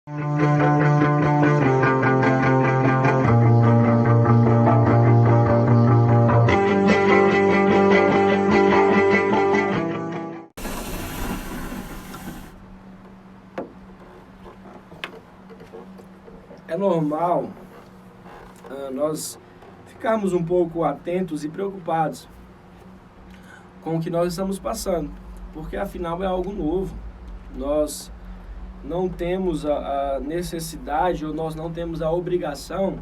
É normal nós ficarmos um pouco atentos e preocupados com o que nós estamos passando, porque afinal é algo novo. Nós não temos a necessidade, ou nós não temos a obrigação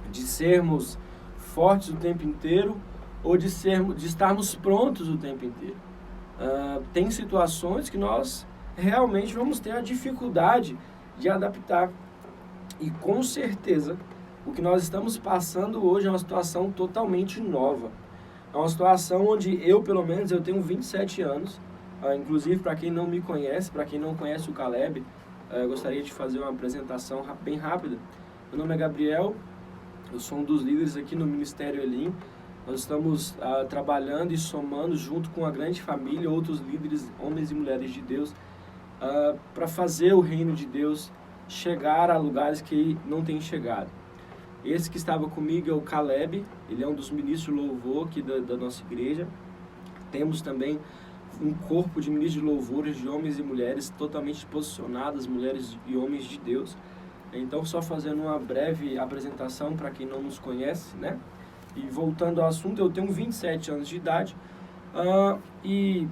de sermos fortes o tempo inteiro ou de estarmos prontos o tempo inteiro. Tem situações que nós realmente vamos ter a dificuldade de adaptar. E com certeza, o que nós estamos passando hoje é uma situação totalmente nova. É uma situação onde eu, pelo menos, eu tenho 27 anos. Inclusive, para quem não me conhece, para quem não conhece o Caleb, eu gostaria de fazer uma apresentação bem rápida. Meu nome é Gabriel, eu sou um dos líderes aqui no Ministério Elim. Nós estamos trabalhando e somando junto com a grande família, outros líderes, homens e mulheres de Deus, para fazer o reino de Deus chegar a lugares que não tem chegado. Esse que estava comigo é o Caleb, ele é um dos ministros de louvor aqui da nossa igreja. Temos também um corpo de ministros de louvores de homens e mulheres totalmente posicionados, mulheres e homens de Deus. Então, só fazendo uma breve apresentação para quem não nos conhece, né? E voltando ao assunto, eu tenho 27 anos de idade e,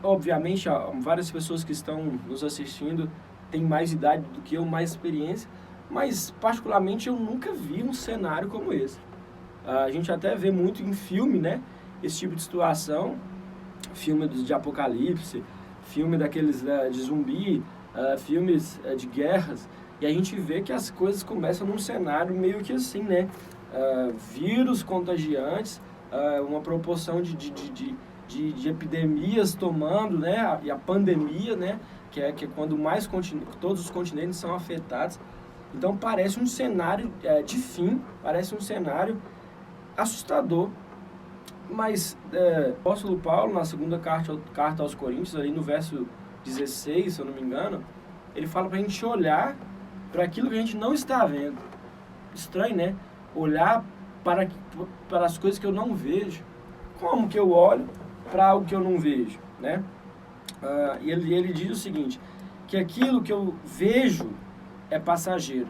obviamente, várias pessoas que estão nos assistindo têm mais idade do que eu, mais experiência, mas, particularmente, eu nunca vi um cenário como esse. A gente até vê muito em filme, né? Esse tipo de situação, filme de apocalipse, filme daqueles de zumbi, filmes de guerras, e a gente vê que as coisas começam num cenário meio que assim, né? Vírus contagiantes, uma proporção de epidemias tomando, né? E a pandemia, né? Que é quando todos os continentes são afetados. Então parece um cenário de fim, parece um cenário assustador. Mas o apóstolo Paulo, na segunda carta aos Coríntios, ali no verso 16, se eu não me engano, ele fala para a gente olhar para aquilo que a gente não está vendo. Estranho, né? Olhar para as coisas que eu não vejo. Como que eu olho para algo que eu não vejo, né? E ele diz o seguinte, que aquilo que eu vejo é passageiro.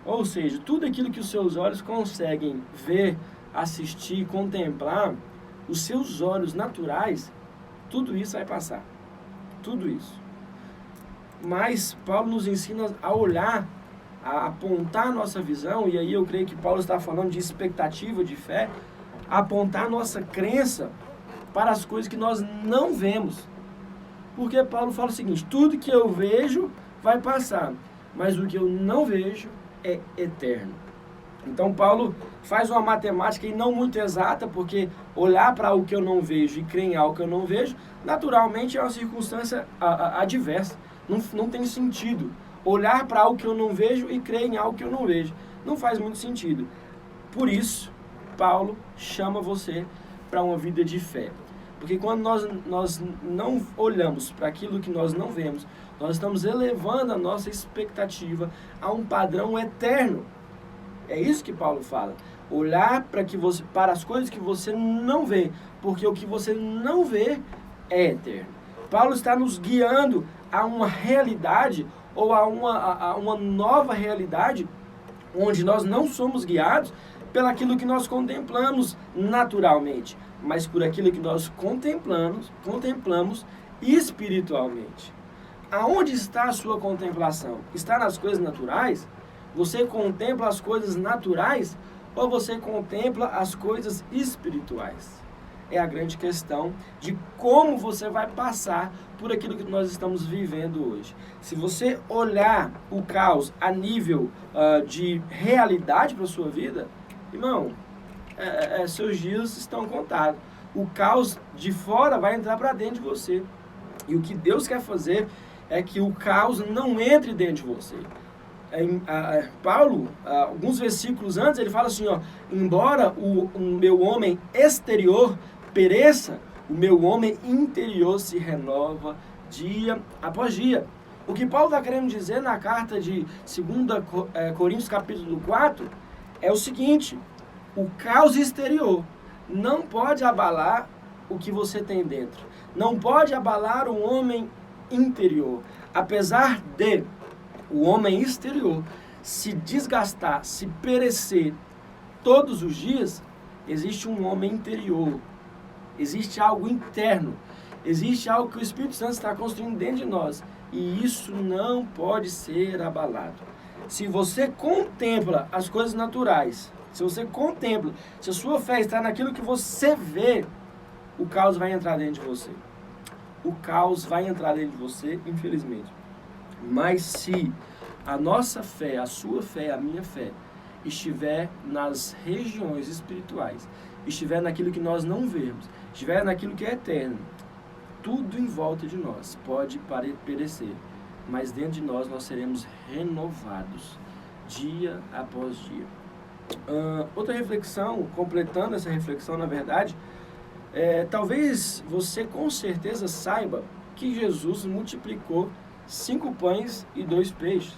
Ou seja, tudo aquilo que os seus olhos conseguem ver, assistir, contemplar, os seus olhos naturais, tudo isso vai passar. Tudo isso. Mas Paulo nos ensina a olhar, a apontar a nossa visão, e aí eu creio que Paulo está falando de expectativa, de fé, a apontar a nossa crença para as coisas que nós não vemos. Porque Paulo fala o seguinte, tudo que eu vejo vai passar, mas o que eu não vejo é eterno. Então Paulo faz uma matemática e não muito exata, porque olhar para o que eu não vejo e crer em algo que eu não vejo, naturalmente é uma circunstância adversa. Não tem sentido. Olhar para algo que eu não vejo e crer em algo que eu não vejo. Não faz muito sentido. Por isso, Paulo chama você para uma vida de fé. Porque quando nós não olhamos para aquilo que nós não vemos, nós estamos elevando a nossa expectativa a um padrão eterno. É isso que Paulo fala. Olhar para as coisas que você não vê, porque o que você não vê é eterno. Paulo está nos guiando a uma realidade ou a uma nova realidade onde nós não somos guiados pelaquilo que nós contemplamos naturalmente, mas por aquilo que nós contemplamos espiritualmente. Aonde está a sua contemplação? Está nas coisas naturais? Você contempla as coisas naturais ou você contempla as coisas espirituais? É a grande questão de como você vai passar por aquilo que nós estamos vivendo hoje. Se você olhar o caos a nível de realidade para a sua vida, irmão, seus dias estão contados. O caos de fora vai entrar para dentro de você. E o que Deus quer fazer é que o caos não entre dentro de você. Paulo, alguns versículos antes, ele fala assim, embora o meu homem exterior pereça, o meu homem interior se renova dia após dia. O que Paulo está querendo dizer na carta de 2 Coríntios capítulo 4 é o seguinte: o caos exterior não pode abalar o que você tem dentro. Não pode abalar o homem interior. Apesar de o homem exterior se desgastar, se perecer todos os dias, existe um homem interior. Existe algo interno. Existe algo que o Espírito Santo está construindo dentro de nós. E isso não pode ser abalado. Se você contempla as coisas naturais, se você contempla, se a sua fé está naquilo que você vê, o caos vai entrar dentro de você. O caos vai entrar dentro de você, infelizmente. Mas se a nossa fé, a sua fé, a minha fé, estiver nas regiões espirituais, estiver naquilo que nós não vemos, estiver naquilo que é eterno, tudo em volta de nós pode perecer, mas dentro de nós seremos renovados, dia após dia. Outra reflexão, completando essa reflexão, na verdade, talvez você com certeza saiba que Jesus multiplicou 5 pães e 2 peixes.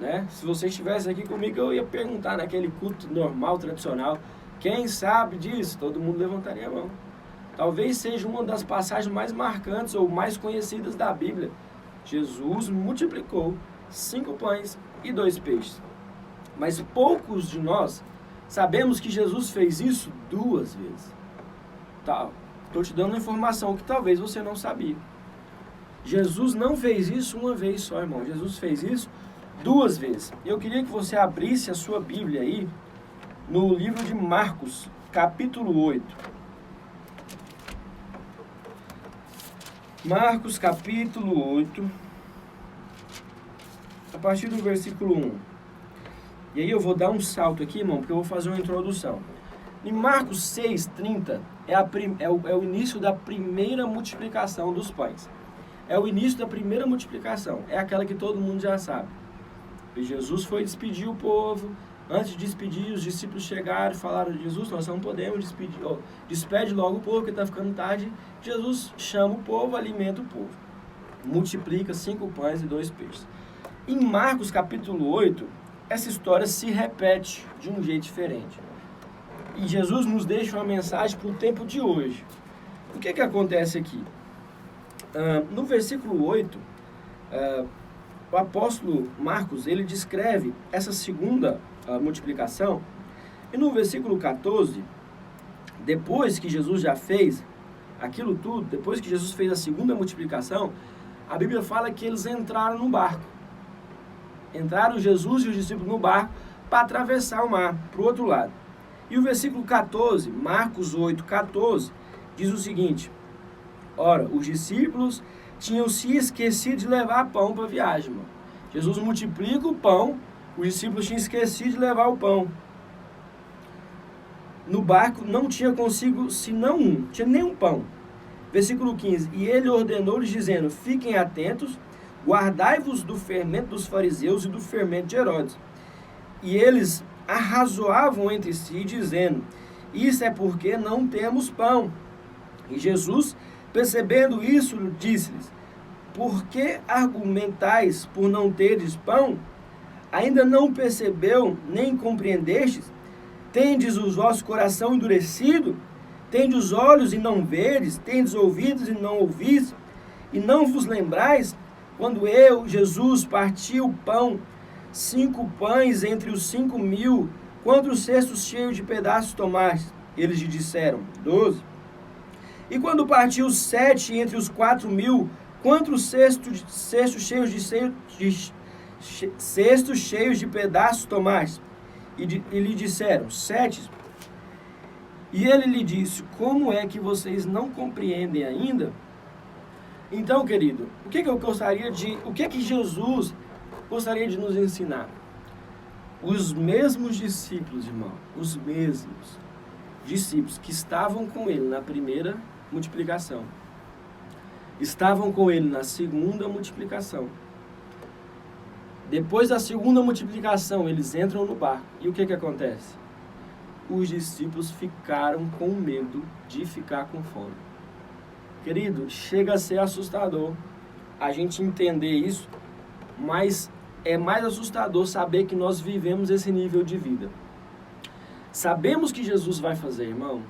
Né? Se você estivesse aqui comigo, eu ia perguntar naquele culto normal, tradicional, quem sabe disso? Todo mundo levantaria a mão. Talvez seja uma das passagens mais marcantes ou mais conhecidas da Bíblia. Jesus multiplicou 5 pães e 2 peixes. Mas poucos de nós sabemos que Jesus fez isso 2 vezes. Estou te dando uma informação que talvez você não sabia. Jesus não fez isso uma vez só, irmão. Jesus fez isso 2 vezes. Eu queria que você abrisse a sua Bíblia aí no livro de Marcos, capítulo 8. Marcos, capítulo 8, a partir do versículo 1. E aí eu vou dar um salto aqui, irmão, porque eu vou fazer uma introdução. Em Marcos 6:30 é o início da primeira multiplicação dos pães. É o início da primeira multiplicação. É aquela que todo mundo já sabe. E Jesus foi despedir o povo. Antes de despedir, os discípulos chegaram e falaram: Jesus, nós não podemos despedir. Despede logo o povo, porque está ficando tarde. Jesus chama o povo, alimenta o povo. Multiplica 5 pães e 2 peixes. Em Marcos capítulo 8, essa história se repete de um jeito diferente. E Jesus nos deixa uma mensagem para o tempo de hoje. O que acontece aqui? No versículo 8, o apóstolo Marcos, ele descreve essa segunda multiplicação. E no versículo 14, depois que Jesus já fez aquilo tudo, depois que Jesus fez a segunda multiplicação, a Bíblia fala que eles entraram no barco. Entraram Jesus e os discípulos no barco para atravessar o mar, para o outro lado. E o versículo 14, Marcos 8:14, diz o seguinte: ora, os discípulos tinham se esquecido de levar pão para a viagem. Mano. Jesus multiplica o pão, os discípulos tinham esquecido de levar o pão. No barco não tinha consigo senão tinha nenhum pão. Versículo 15, e ele ordenou-lhes dizendo: fiquem atentos, guardai-vos do fermento dos fariseus e do fermento de Herodes. E eles arrazoavam entre si, dizendo: isso é porque não temos pão. E Jesus, percebendo isso, disse-lhes: por que argumentais por não teres pão? Ainda não percebeu, nem compreendestes? Tendes o vosso coração endurecido? Tendes os olhos e não vedes? Tendes ouvidos e não ouvis? E não vos lembrais? Quando eu, Jesus, parti o pão, 5 pães entre os 5.000, quantos cestos cheios de pedaços tomaste? Eles lhe disseram: 12. E quando partiu os 7 entre os 4.000, quantos cestos cheios de pedaços tomaste? E lhe disseram: 7. E ele lhe disse: como é que vocês não compreendem ainda? Então, querido, o que Jesus gostaria de nos ensinar? Os mesmos discípulos, irmão, os mesmos discípulos que estavam com ele na primeira multiplicação, estavam com ele na segunda multiplicação. Depois da segunda multiplicação, eles entram no barco. E o que acontece? Os discípulos ficaram com medo de ficar com fome. Querido, chega a ser assustador a gente entender isso mas é mais assustador saber que nós vivemos esse nível de vida. Sabemos que Jesus vai fazer, irmão.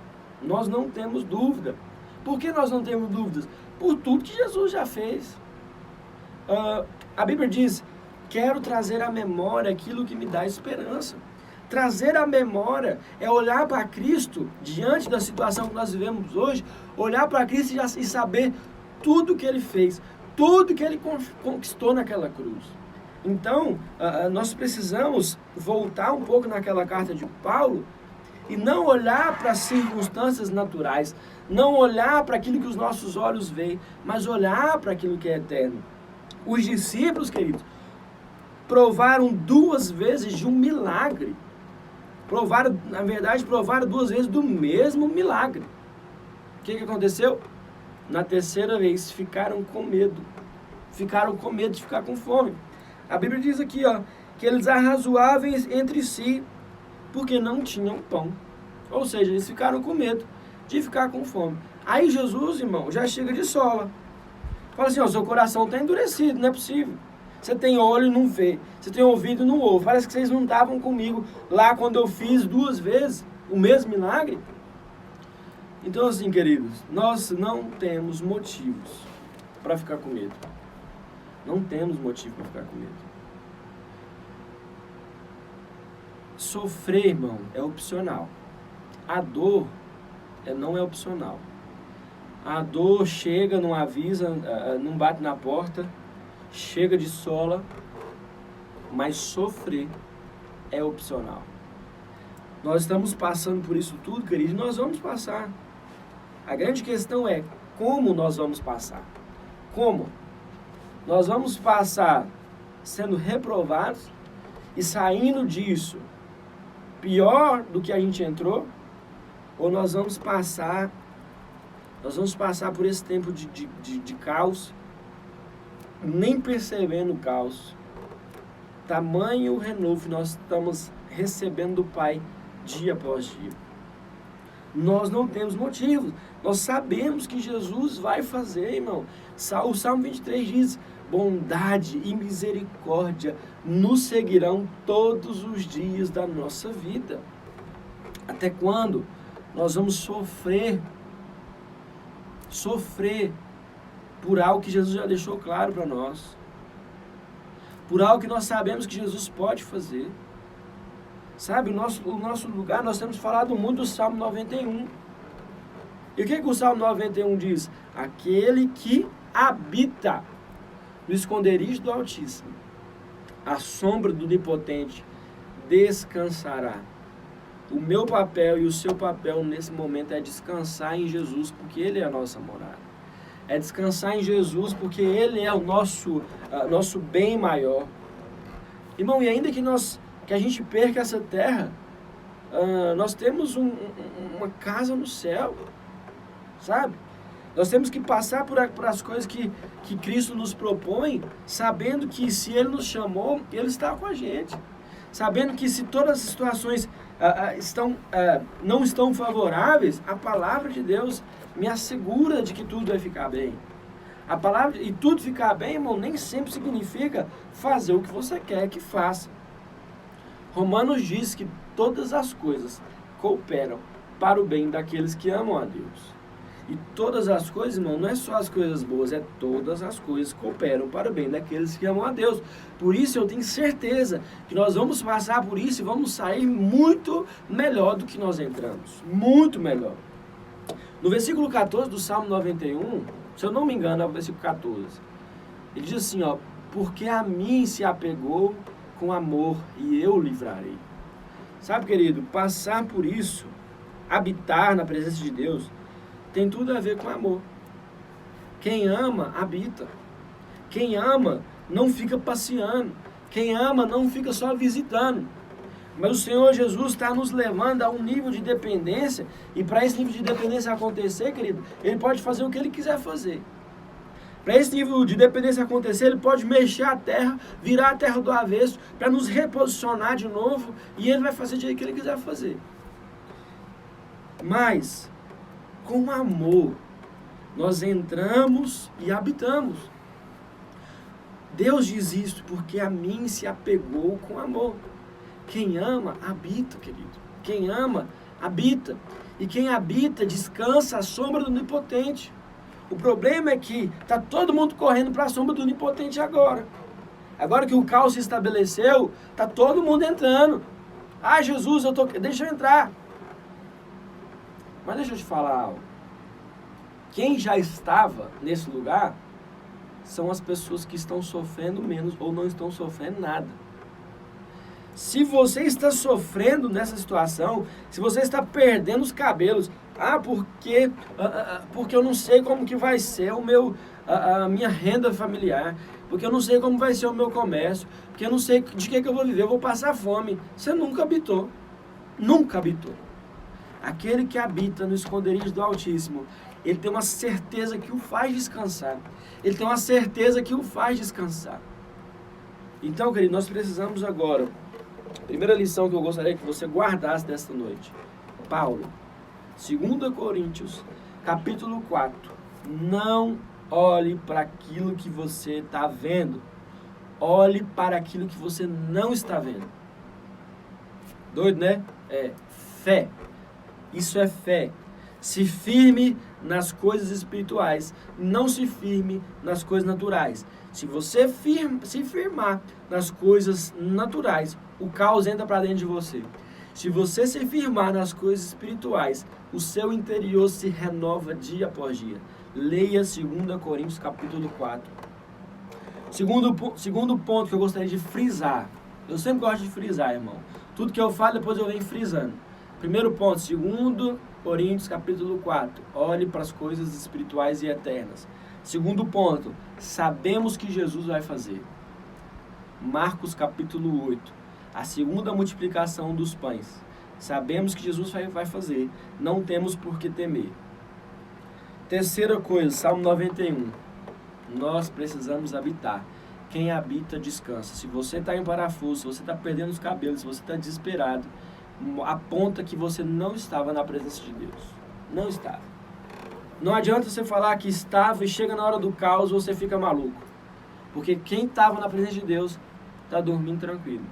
Nós não temos dúvida. Por que nós não temos dúvidas? Por tudo que Jesus já fez. A Bíblia diz, quero trazer à memória aquilo que me dá esperança. Trazer à memória é olhar para Cristo, diante da situação que nós vivemos hoje, olhar para Cristo e saber tudo que Ele fez, tudo que Ele conquistou naquela cruz. Então, nós precisamos voltar um pouco naquela carta de Paulo e não olhar para as circunstâncias naturais, não olhar para aquilo que os nossos olhos veem, mas olhar para aquilo que é eterno. Os discípulos, queridos, provaram 2 vezes de um milagre. Provaram 2 vezes do mesmo milagre. O que aconteceu? Na 3ª vez, ficaram com medo. Ficaram com medo de ficar com fome. A Bíblia diz aqui, que eles arrazoavam entre si, porque não tinham pão. Ou seja, eles ficaram com medo de ficar com fome. Aí Jesus, irmão, já chega de sola. Fala assim, seu coração está endurecido, não é possível. Você tem olho e não vê. Você tem ouvido e não ouve. Parece que vocês não estavam comigo lá quando eu fiz 2 vezes o mesmo milagre. Então, assim, queridos, nós não temos motivos para ficar com medo. Não temos motivo para ficar com medo. Sofrer, irmão, é opcional. A dor não é opcional. A dor chega, não avisa, não bate na porta, chega de sola, mas sofrer é opcional. Nós estamos passando por isso tudo, querido, e nós vamos passar. A grande questão é como nós vamos passar. Como? Nós vamos passar sendo reprovados e saindo disso pior do que a gente entrou, ou nós vamos passar por esse tempo de caos, nem percebendo o caos. Tamanho renovo que nós estamos recebendo do Pai dia após dia. Nós não temos motivos. Nós sabemos que Jesus vai fazer, irmão. O Salmo 23 diz, bondade e misericórdia nos seguirão todos os dias da nossa vida. Até quando nós vamos sofrer por algo que Jesus já deixou claro para nós, por algo que nós sabemos que Jesus pode fazer. Sabe, o nosso lugar, nós temos falado muito do Salmo 91. E o que o Salmo 91 diz? Aquele que habita no esconderijo do Altíssimo, à sombra do Onipotente, descansará. O meu papel e o seu papel nesse momento é descansar em Jesus, porque Ele é a nossa morada. É descansar em Jesus, porque Ele é o nosso bem maior. Irmão, e ainda que a gente perca essa terra, nós temos uma casa no céu, sabe? Nós temos que passar por as coisas que Cristo nos propõe, sabendo que se Ele nos chamou, Ele está com a gente. Sabendo que se todas as situações não estão favoráveis, a palavra de Deus me assegura de que tudo vai ficar bem. E tudo ficar bem, irmão, nem sempre significa fazer o que você quer que faça. Romanos diz que todas as coisas cooperam para o bem daqueles que amam a Deus. E todas as coisas, irmão, não é só as coisas boas, é todas as coisas cooperam para o bem daqueles que amam a Deus. Por isso eu tenho certeza que nós vamos passar por isso e vamos sair muito melhor do que nós entramos. Muito melhor. No versículo 14 do Salmo 91, se eu não me engano, é o versículo 14. Ele diz assim, porque a mim se apegou com amor e eu o livrarei. Sabe, querido, passar por isso, habitar na presença de Deus, tem tudo a ver com amor. Quem ama, habita. Quem ama, não fica passeando. Quem ama, não fica só visitando. Mas o Senhor Jesus está nos levando a um nível de dependência, e para esse nível de dependência acontecer, querido, Ele pode fazer o que Ele quiser fazer. Para esse nível de dependência acontecer, Ele pode mexer a terra, virar a terra do avesso, para nos reposicionar de novo, e Ele vai fazer do jeito que Ele quiser fazer. Mas, com amor, nós entramos e habitamos. Deus diz isso porque a mim se apegou com amor. Quem ama, habita, querido. Quem ama, habita. E quem habita, descansa à sombra do Onipotente. O problema é que está todo mundo correndo para a sombra do Onipotente agora. Agora que o caos se estabeleceu, está todo mundo entrando. Ah, Jesus, deixa eu entrar. Mas deixa eu te falar algo. Quem já estava nesse lugar são as pessoas que estão sofrendo menos ou não estão sofrendo nada. Se você está sofrendo nessa situação, se você está perdendo os cabelos, porque eu não sei como que vai ser a minha renda familiar, porque eu não sei como vai ser o meu comércio, porque eu não sei de que eu vou viver, eu vou passar fome. Você nunca habitou. Nunca habitou. Aquele que habita no esconderijo do Altíssimo, ele tem uma certeza que o faz descansar. Ele tem uma certeza que o faz descansar. Então, querido, nós precisamos agora. A primeira lição que eu gostaria que você guardasse desta noite. Paulo, 2 Coríntios, capítulo 4. Não olhe para aquilo que você está vendo. Olhe para aquilo que você não está vendo. Doido, né? É fé. Isso é fé. Se firme nas coisas espirituais, não se firme nas coisas naturais. Se você se firmar nas coisas naturais, o caos entra para dentro de você. Se você se firmar nas coisas espirituais, o seu interior se renova dia após dia. Leia 2 Coríntios capítulo 4. Segundo ponto que eu gostaria de frisar. Eu sempre gosto de frisar, irmão. Tudo que eu falo, depois eu venho frisando. Primeiro ponto, 2 Coríntios capítulo 4. Olhe para as coisas espirituais e eternas. Segundo ponto, sabemos que Jesus vai fazer. Marcos capítulo 8. A segunda multiplicação dos pães. Sabemos que Jesus vai fazer. Não temos por que temer. Terceira coisa, Salmo 91. Nós precisamos habitar. Quem habita, descansa. Se você está em parafuso, se você está perdendo os cabelos, se você está desesperado, aponta que você não estava na presença de Deus. Não estava. Não adianta você falar que estava e chega na hora do caos você fica maluco. Porque quem estava na presença de Deus está dormindo tranquilo.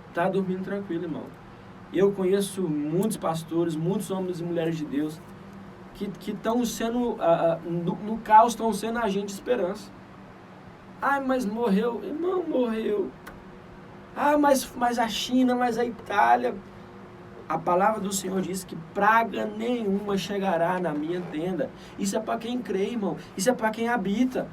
Está dormindo tranquilo, irmão. Eu conheço muitos pastores, muitos homens e mulheres de Deus que estão sendo, no caos, estão sendo agente de esperança. Mas morreu. Irmão, morreu. Mas a China, mas a Itália. A palavra do Senhor diz que praga nenhuma chegará na minha tenda. Isso é para quem crê, irmão. Isso é para quem habita.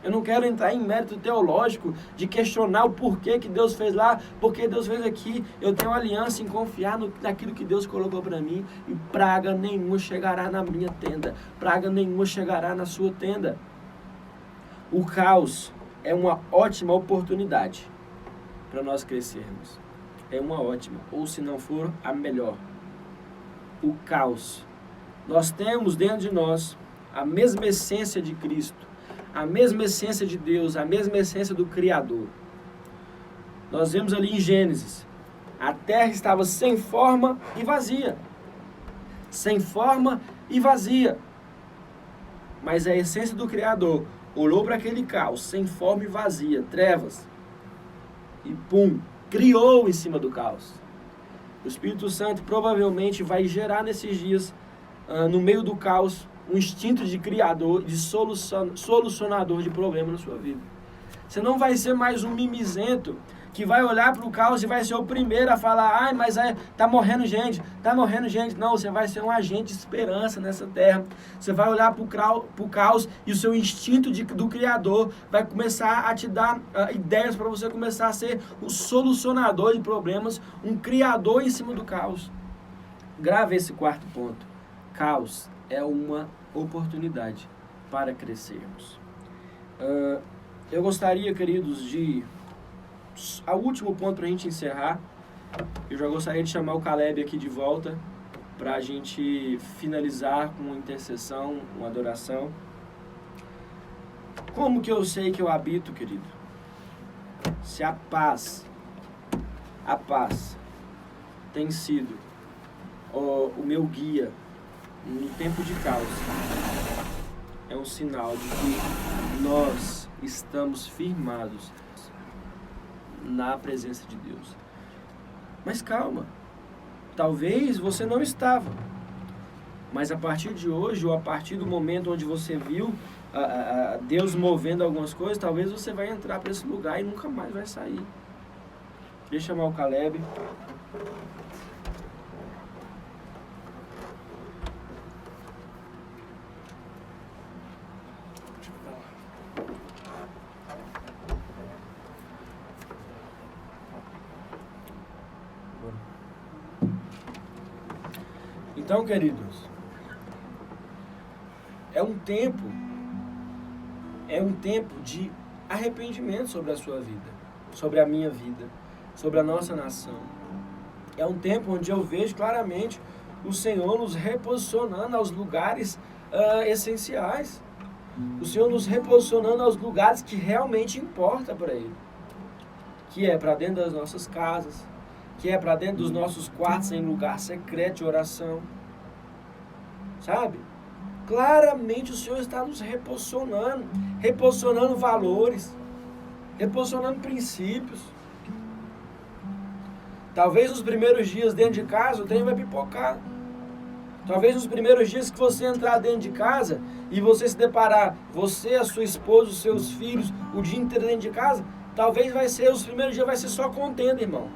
Eu não quero entrar em mérito teológico de questionar o porquê que Deus fez lá, porque Deus fez aqui. Eu tenho aliança em confiar naquilo que Deus colocou para mim. E praga nenhuma chegará na minha tenda. Praga nenhuma chegará na sua tenda. O caos é uma ótima oportunidade para nós crescermos. É uma ótima, ou se não for, a melhor. O caos. Nós temos dentro de nós a mesma essência de Cristo, a mesma essência de Deus, a mesma essência do Criador. Nós vemos ali em Gênesis, a terra estava sem forma e vazia. Sem forma e vazia. Mas a essência do Criador olhou para aquele caos, sem forma e vazia, trevas, e pum, criou em cima do caos. O Espírito Santo provavelmente vai gerar nesses dias, no meio do caos, um instinto de criador, de solucionador de problemas na sua vida. Você não vai ser mais um mimizento que vai olhar para o caos e vai ser o primeiro a falar, mas tá morrendo gente. Não, você vai ser um agente de esperança nessa terra. Você vai olhar para o caos e o seu instinto do Criador vai começar a te dar ideias para você começar a ser o solucionador de problemas, um criador em cima do caos. Grave esse quarto ponto. Caos é uma oportunidade para crescermos. Eu gostaria, queridos, o último ponto para a gente encerrar. Eu já gostaria de chamar o Caleb aqui de volta para a gente finalizar com uma intercessão, uma adoração. Como que eu sei que eu habito, querido? Se a paz tem sido o meu guia no tempo de caos, é um sinal de que nós estamos firmados na presença de Deus. Mas calma, talvez você não estava, mas a partir de hoje, ou a partir do momento onde você viu Deus movendo algumas coisas, talvez você vai entrar para esse lugar e nunca mais vai sair. Deixa eu chamar o Caleb. Então, queridos, é um tempo de arrependimento sobre a sua vida, sobre a minha vida, sobre a nossa nação. É um tempo onde eu vejo claramente o Senhor nos reposicionando aos lugares essenciais. O Senhor nos reposicionando aos lugares que realmente importam para Ele. Que é para dentro das nossas casas, que é para dentro dos nossos quartos em lugar secreto de oração. Sabe? Claramente o Senhor está nos reposicionando valores, reposicionando princípios. Talvez nos primeiros dias dentro de casa o trem vai pipocar. Talvez nos primeiros dias que você entrar dentro de casa e você se deparar, você, a sua esposa, os seus filhos, o dia inteiro dentro de casa, talvez os primeiros dias vai ser só contenda, irmão.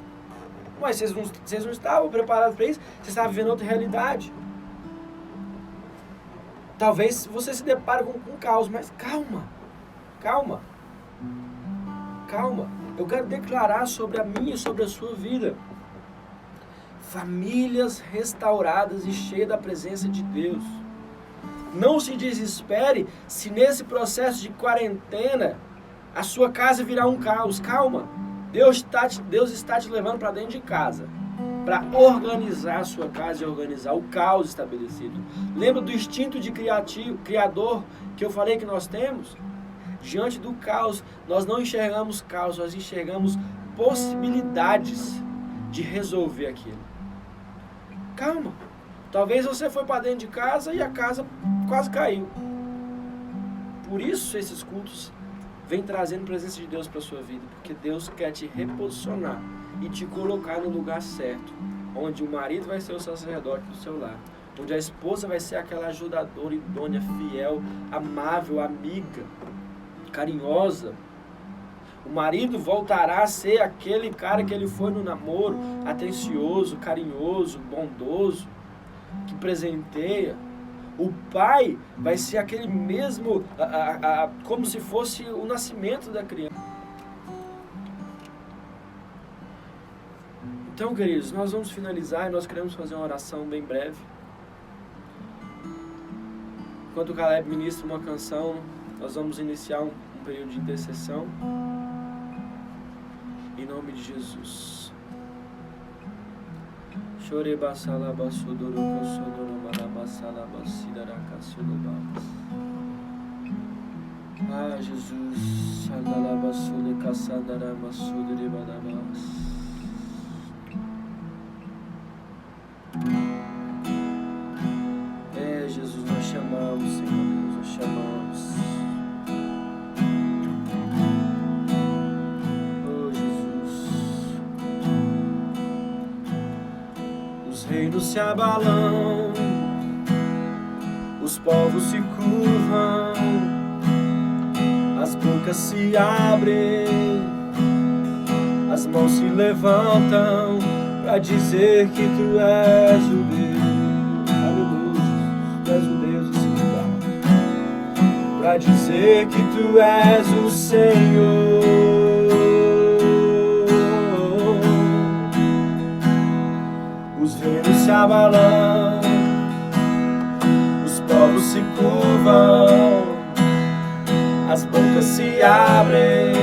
Mas vocês não estavam preparados para isso, vocês estavam vivendo outra realidade. Talvez você se depare com caos, mas calma. Eu quero declarar sobre a minha e sobre a sua vida. Famílias restauradas e cheias da presença de Deus. Não se desespere se nesse processo de quarentena a sua casa virar um caos. Calma. Deus está te levando para dentro de casa, para organizar a sua casa e organizar o caos estabelecido. Lembra do instinto de criador que eu falei que nós temos? Diante do caos, nós não enxergamos caos, nós enxergamos possibilidades de resolver aquilo. Calma. Talvez você foi para dentro de casa e a casa quase caiu. Por isso esses cultos vêm trazendo a presença de Deus para a sua vida, porque Deus quer te reposicionar e te colocar no lugar certo, onde o marido vai ser o sacerdote do seu lar, onde a esposa vai ser aquela ajudadora, idônea, fiel, amável, amiga, carinhosa. O marido voltará a ser aquele cara que ele foi no namoro, atencioso, carinhoso, bondoso, que presenteia. O pai vai ser aquele mesmo, como se fosse o nascimento da criança. Então, queridos, nós vamos finalizar e nós queremos fazer uma oração bem breve. Enquanto o Caleb ministra uma canção, nós vamos iniciar um período de intercessão. Em nome de Jesus. Ah, Jesus. É, Jesus, nós chamamos, Senhor Deus, nós chamamos. Oh, Jesus. Os reinos se abalam, os povos se curvam, as bocas se abrem, as mãos se levantam para dizer que Tu és o Deus. Aleluia, Tu és o Deus desse lugar. Para dizer que Tu és o Senhor. Os reinos se abalam, os povos se curvam, as bocas se abrem,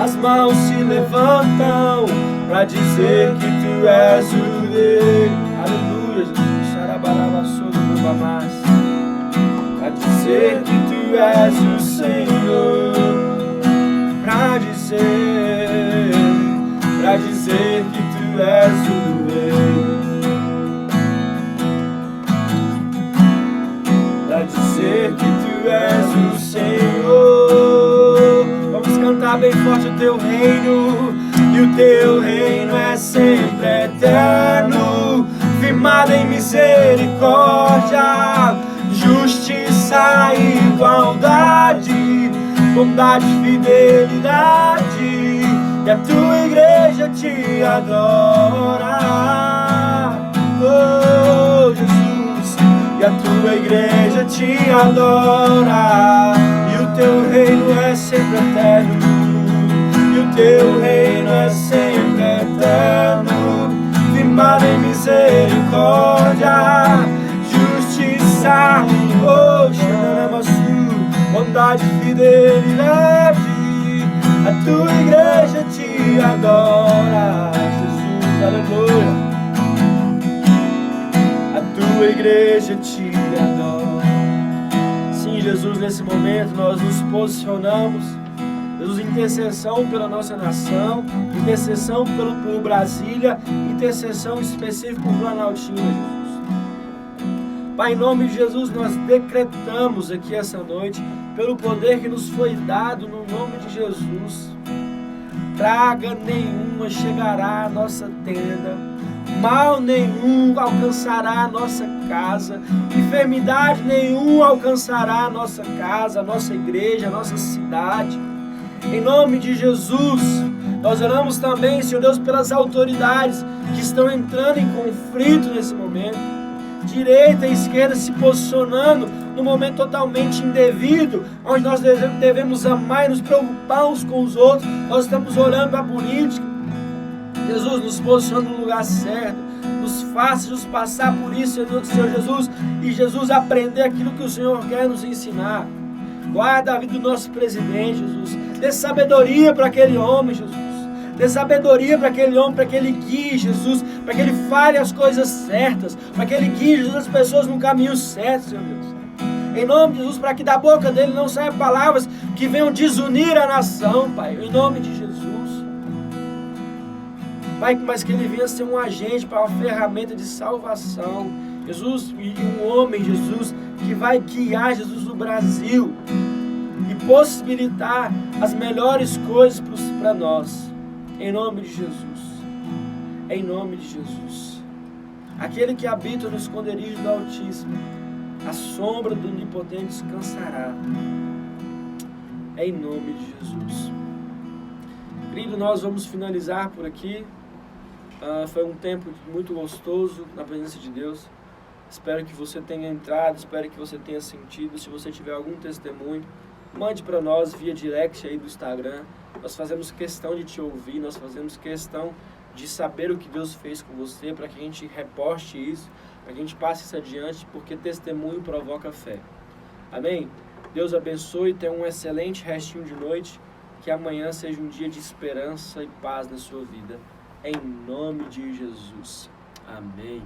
as mãos se levantam para dizer que Tu és o Deus. Aleluia, Jesus. Xarabarabassudo do Bamás. Para dizer que Tu és o Senhor. Para dizer que Tu és o Rei. Para dizer que Tu és o Senhor. bem forte o teu reino, e o teu reino é sempre eterno, firmado em misericórdia, justiça e igualdade, bondade e fidelidade, e a tua igreja te adora, oh Jesus, e a tua igreja te adora, e o teu reino é sempre eterno, e o teu reino é sempre eterno, firmado em misericórdia, justiça, oh, bondade e fidelidade, a tua igreja te adora, Jesus, aleluia, a tua igreja te adora. Sim, Jesus, nesse momento nós nos posicionamos, Jesus, intercessão pela nossa nação, intercessão por Brasília, intercessão específica por Planaltina, Jesus. Pai, em nome de Jesus, nós decretamos aqui essa noite, pelo poder que nos foi dado no nome de Jesus, praga nenhuma chegará à nossa tenda, mal nenhum alcançará a nossa casa, enfermidade nenhuma alcançará a nossa casa, a nossa igreja, a nossa cidade. Em nome de Jesus, nós oramos também, Senhor Deus, pelas autoridades que estão entrando em conflito nesse momento, direita e esquerda se posicionando num momento totalmente indevido, onde nós devemos amar e nos preocupar uns com os outros. Nós estamos orando para a política. Jesus, nos posiciona no lugar certo, nos faça nos passar por isso, Senhor Jesus, e Jesus aprender aquilo que o Senhor quer nos ensinar. Guarda a vida do nosso presidente, Jesus, dê sabedoria para aquele homem, Jesus, dê sabedoria para aquele homem, para que ele guie, Jesus, para que ele fale as coisas certas, para que ele guie, Jesus, as pessoas no caminho certo, Senhor Deus. Em nome de Jesus, para que da boca dele não saiam palavras que venham desunir a nação, Pai, em nome de Jesus. Pai, mas que ele venha ser um agente para uma ferramenta de salvação, Jesus, e um homem, Jesus, que vai guiar, Jesus, o Brasil e possibilitar as melhores coisas para nós, em nome de Jesus, em nome de Jesus. Aquele que habita no esconderijo do Altíssimo, a sombra do Onipotente descansará, em nome de Jesus. Querido, nós vamos finalizar por aqui. Foi um tempo muito gostoso na presença de Deus. Espero que você tenha entrado, espero que você tenha sentido. Se você tiver algum testemunho, mande para nós via direct aí do Instagram. Nós fazemos questão de te ouvir, nós fazemos questão de saber o que Deus fez com você, para que a gente reposte isso, para que a gente passe isso adiante, porque testemunho provoca fé. Amém? Deus abençoe, tenha um excelente restinho de noite, que amanhã seja um dia de esperança e paz na sua vida. Em nome de Jesus. Amém.